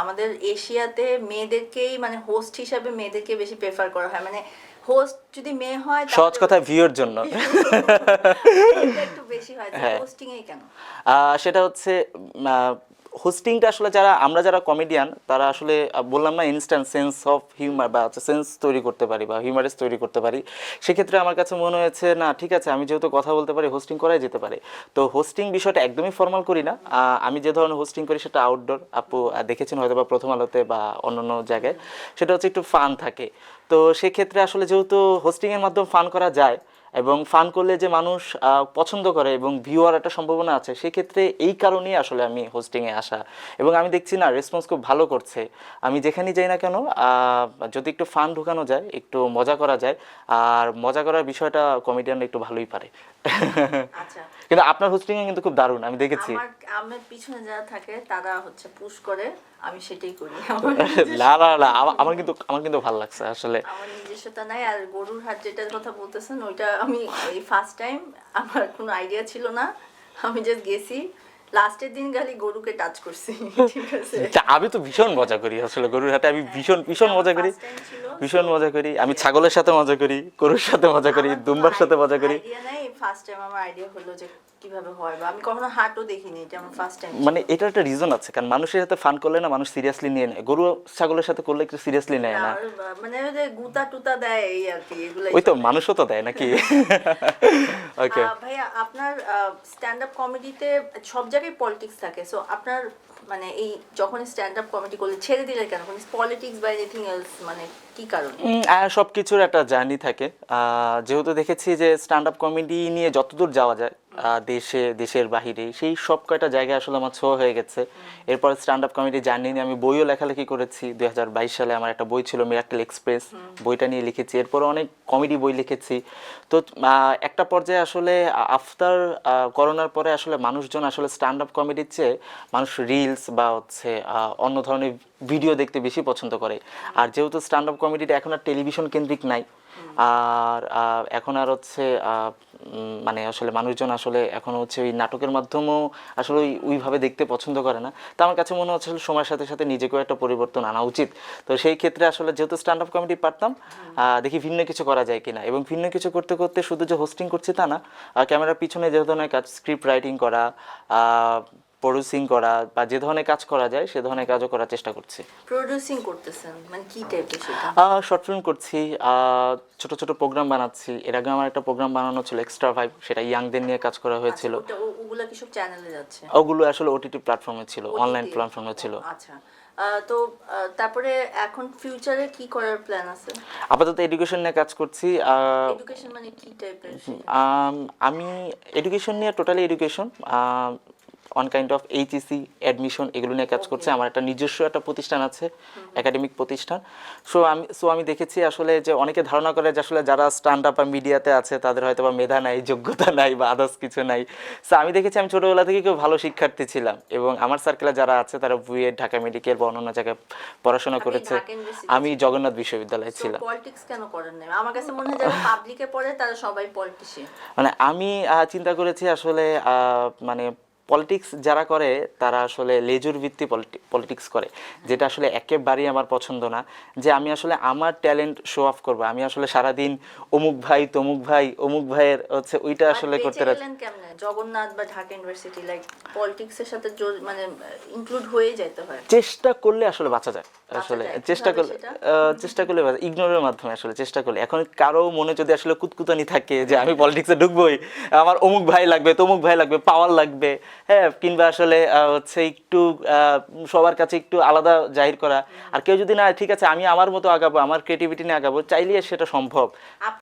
আমাদের এশিয়াতে মেয়েদেরকেই মানে হোস্ট হিসাবে মেয়েদেরকে বেশি প্রেফার করা হয়, মানে হোস্ট যদি মেয়ে হয় সহজ কথা ভিউর জন্য। এটা একটু বেশি হয়। হ্যাঁ হোস্টিং এ কেন? সেটা হচ্ছে হোস্টিংটা আসলে আমরা যারা কমেডিয়ান তারা আসলে বললাম না ইনস্ট্যান্ট সেন্স অফ হিউমার বা হচ্ছে সেন্স তৈরি করতে পারি বা হিউমারেস তৈরি করতে পারি। সেক্ষেত্রে আমার কাছে মনে হয়েছে না ঠিক আছে আমি যেহেতু কথা বলতে পারি হোস্টিং করাই যেতে পারে। তো হোস্টিং বিষয়টা একদমই ফর্মাল করি না। আমি যে ধরনের হোস্টিং করি সেটা আউটডোর, আপু দেখেছেন হয়তো বা প্রথম আলোতে বা অন্যান্য জায়গায়, সেটা হচ্ছে একটু ফান থাকে। তো সেক্ষেত্রে আসলে যেহেতু হোস্টিংয়ের মাধ্যমে ফান করা যায় এবং ফান করলে যে মানুষ পছন্দ করে এবং ভিউয়ার একটা সম্ভাবনা আছে, সেক্ষেত্রে এই কারণেই আসলে আমি হোস্টিংয়ে আসা। এবং আমি দেখছি না রেসপন্স খুব ভালো করছে। আমি যেখানেই যাই না কেন যদি একটু ফান ঢুকানো যায়, একটু মজা করা যায়, আর মজা করার বিষয়টা কমেডিয়ানরা একটু ভালোই পারে। আচ্ছা, কিন্তু আপনার হোস্টিংয়ে কিন্তু খুব দারুণ, আমি দেখেছি। আমার পিছনে যারা থাকে তারা হচ্ছে পুশ করে, আমি সেটাই করি। না না না, আমার কিন্তু ভালো লাগছে আসলে। আমার নিজস্বতা নাই। আর গরুর হাট যেটার কথা বলতেছেন ওইটা আমি এই ফার্স্ট টাইম, আমার কোনো আইডিয়া ছিল না, আমি জাস্ট গেছি, লাস্টের দিন খালি গরুকে টাচ করছি। ঠিক আছে, আমি তো ভীষণ মজা করি আসলে গরুর হাটে, আমি ভীষণ ভীষণ মজা করি, ভীষণ মজা করি। আমি ছাগলের সাথে মজা করি, গরুর সাথে মজা করি, দুম্বার সাথে মজা করি। আইডিয়া নাই, ফার্স্ট টাইম আমার আইডিয়া হলো যে কিভাবে হয়, বা আমি কখনো হাটও দেখিনি, এটা আমার ফার্স্ট টাইম। মানে এটার একটা রিজন আছে, কারণ মানুষের সাথে ফান করলে না মানুষ সিরিয়াসলি নিয়ে নেয়, গরু ছাগলের সাথে করলে একটু সিরিয়াসলি নেয় না। মানে ওই যে গুতা টুতা দেয় এই আর কি, এগুলো। ওই তো মানুষও তো দেয় নাকি। ওকে ভাইয়া, আপনার স্ট্যান্ড আপ কমেডিতে সব জায়গায় পলিটিক্স থাকে, সো আপনার মানে এই যখন স্ট্যান্ড আপ কমেডি করলে ছেড়ে দিলে কেন? পলিটিক্স বা এনিথিং এলস, মানে কি কারণে? সব কিছুর একটা জার্নি থাকে। যেহেতু দেখেছি যে স্ট্যান্ড আপ কমেডি নিয়ে যতদূর যাওয়া যায় দেশে দেশের বাহিরে, সেই সব কয়টা জায়গায় আসলে আমার ছোঁয়া হয়ে গেছে। এরপর স্ট্যান্ড আপ কমেডি জার্নি নিয়ে আমি বইও লেখালেখি করেছি। 2022 সালে আমার একটা বই ছিল মিরাক্কেল এক্সপ্রেস, বইটা নিয়ে লিখেছি। এরপর অনেক কমেডি বই লিখেছি। তো একটা পর্যায়ে আসলে আফটার করোনার পরে আসলে মানুষজন আসলে স্ট্যান্ড আপ কমেডির চেয়ে মানুষ রিলস বা হচ্ছে অন্য ধরনের ভিডিও দেখতে বেশি পছন্দ করে। আর যেহেতু স্ট্যান্ড আপ কমেডিটা এখন আর টেলিভিশন কেন্দ্রিক নাই, আর এখন আর হচ্ছে মানে আসলে মানুষজন আসলে এখন হচ্ছে ওই নাটকের মাধ্যমেও আসলে ওইভাবে দেখতে পছন্দ করে না। তো আমার কাছে মনে হচ্ছে সময়ের সাথে সাথে নিজেকেও একটা পরিবর্তন আনা উচিত। তো সেই ক্ষেত্রে আসলে যেহেতু স্ট্যান্ড আপ কমেডি পারতাম, দেখি ভিন্ন কিছু করা যায় কিনা। এবং ভিন্ন কিছু করতে করতে শুধু যে হোস্টিং করছি তা না, ক্যামেরার পিছনে যে ধরনের কাজ, স্ক্রিপ্ট রাইটিং করা, প্রডিউসিং করা বা যে ধরনের কাজ করা যায় সে ধরনের কাজও করার চেষ্টা করছি। প্রোডিউসিং করতেছেন মানে কি টাইপের সেটা? শর্ট ফিল্ম করছি, ছোট ছোট প্রোগ্রাম বানাচ্ছি। এর আগে আমার একটা প্রোগ্রাম বানানো ছিল এক্সট্রা ভাইব, সেটা ইয়াংদের নিয়ে কাজ করা হয়েছিল। আচ্ছা, ওগুলা কি সব চ্যানেলে যাচ্ছে? ওগুলো আসলে ওটিটি প্লাটফর্মে ছিল, অনলাইন প্ল্যাটফর্মে ছিল। আচ্ছা, তো তারপরে এখন ফিউচারে কি করার প্ল্যান আছে? আপাতত এডুকেশন নিয়ে কাজ করছি। এডুকেশন মানে কি টাইপের? আমি এডুকেশন নিয়ে totally education, on kind of HSC admission এগুলো নিয়ে কাজ করছে। আমার একটা নিজস্ব একটা প্রতিষ্ঠান আছে, একাডেমিক প্রতিষ্ঠান। আমি দেখেছি আসলে যে অনেকে ধারণা করে যে আসলে যারা স্ট্যান্ড আপ আর মিডিয়াতে আছে তাদের হয়তো বা মেধা নাই, যোগ্যতা নাই বা আদার্স কিছু নাই। সো আমি দেখেছি আমি ছোটোবেলা থেকে খুব ভালো শিক্ষার্থী ছিলাম এবং আমার সার্কেলে যারা আছে তারা বুয়েট, ঢাকা মেডিকেল বা অন্যান্য জায়গায় পড়াশোনা করেছে। আমি জগন্নাথ বিশ্ববিদ্যালয়ে ছিলাম। পলিটিক্স কেন করেন না? আমার কাছে মনে হয় যারা পাবলিকে পড়ে তারা সবাই পলিটিশিয়ান। মানে আমি চিন্তা করেছি আসলে মানে পলিটিক্স যারা করে তারা আসলে লেজুর ভিত্তি পলিটিক্স করে, যেটা আসলে একেবারেই আমার পছন্দ না। যে আমি আসলে আমার ট্যালেন্ট শো অফ করবো, আমি আসলে সারাদিন অমুক ভাই তমুক ভাই অমুক ভাইয়ের হচ্ছে ওইটা আসলে করতে কেমনে জগন্নাথ বা ঢাকা ইউনিভার্সিটি লাইক পলিটিক্সের সাথে মানে ইনক্লুড হয়ে যেতে হয়? চেষ্টা করলে আসলে বাঁচা যায়। আসলে চেষ্টা করলে ইগনোরের মাধ্যমে আসলে চেষ্টা করলে। এখন কারো মনে যদি আসলে কুতকুতানি থাকে যে আমি পলিটিক্সে ঢুকবোই, আমার অমুক ভাই লাগবে তমুক ভাই লাগবে, পাওয়ার লাগবে, হ্যাঁ, কিংবা আসলে হচ্ছে একটু সবার কাছে একটু আলাদা জাহির করা, আর কেউ যদি না ঠিক আছে আমি আমার মতো আগাবো, আমার ক্রিয়েটিভিটি নিয়ে আগাবো, চাইলে সেটা সম্ভব।